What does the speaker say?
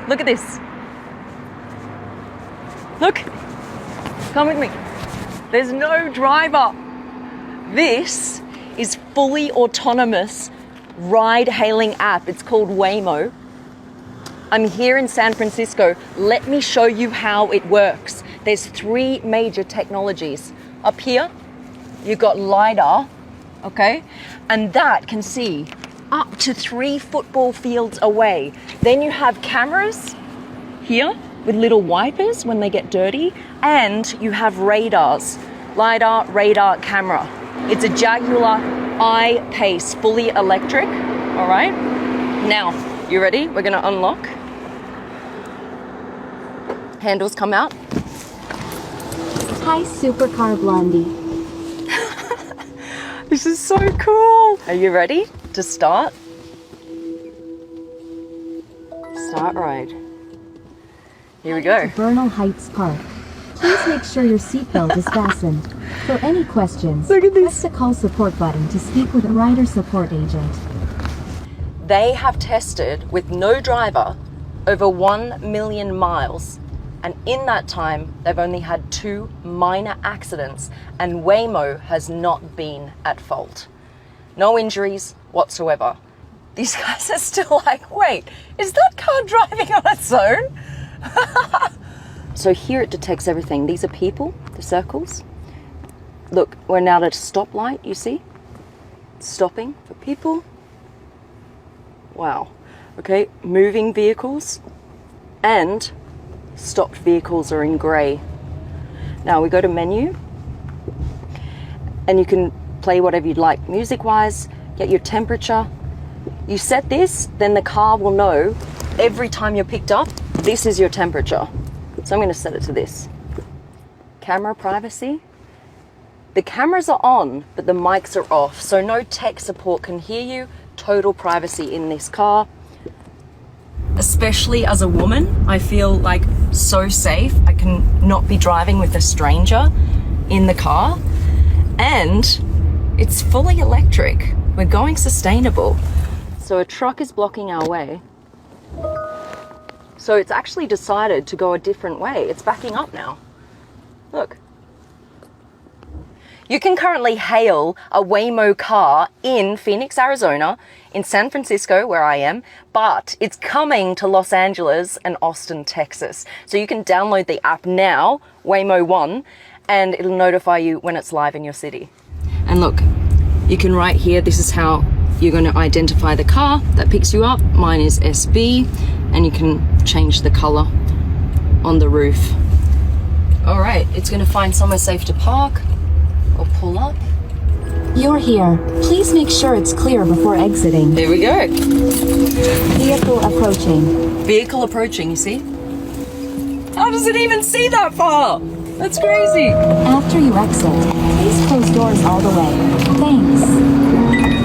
Look at this. Look. Come with me. There's no driver. This is fully autonomous ride-hailing app. It's called WAYMO. I'm here in San Francisco. Let me show you how it works. There's 3 major technologies. Up here, you've got LiDAR, okay? And that can see up to 3 football fields away. Then you have cameras here with little wipers when they get dirty. And you have radars, LiDAR, radar, camera. It's a Jaguar I-Pace, fully electric, all right? Now, you ready? We're gonna unlock. Handles come out. Hi, Supercar Blondie. This is so cool. Are you ready to start? Start ride. Here we go. Bernal Heights Park. Please make sure your seatbelt is fastened. For any questions, Look at this. press the call support button to speak with a rider support agent. They have tested with no driver over 1 million miles. And in that time, they've only had 2 minor accidents, and WAYMO has not been at fault. No injuries whatsoever. These guys are still like, wait, is that car driving on its own? So here it detects everything. These are people, the circles. Look, we're now at a stoplight, you see? Stopping for people. Wow. Okay, moving vehicles and stopped vehicles are in grey. Now we go to menu and you can play whatever you'd like music-wise, get your temperature. You set this, then the car will know every time you're picked up, this is your temperature. So I'm going to set it to this. Camera privacy. The cameras are on, but the mics are off, so no tech support can hear you. Total privacy in this car. Especially as a woman, I feel like so safe. I can not be driving with a stranger in the car. And it's fully electric. We're going sustainable. So a truck is blocking our way. So it's actually decided to go a different way. It's backing up now. Look. You can currently hail a WAYMO car in Phoenix, Arizona, in San Francisco, where I am, but it's coming to Los Angeles and Austin, Texas. So you can download the app now, WAYMO 1, and it'll notify you when it's live in your city. And look, you can write here, this is how you're going to identify the car that picks you up. Mine is SB, and you can change the color on the roof. All right, it's going to find somewhere safe to park or pull up. You're here. Please make sure it's clear before exiting. There we go. Vehicle approaching. Vehicle approaching, you see? How does it even see that far? That's crazy. After you exit, please close doors all the way. Thanks.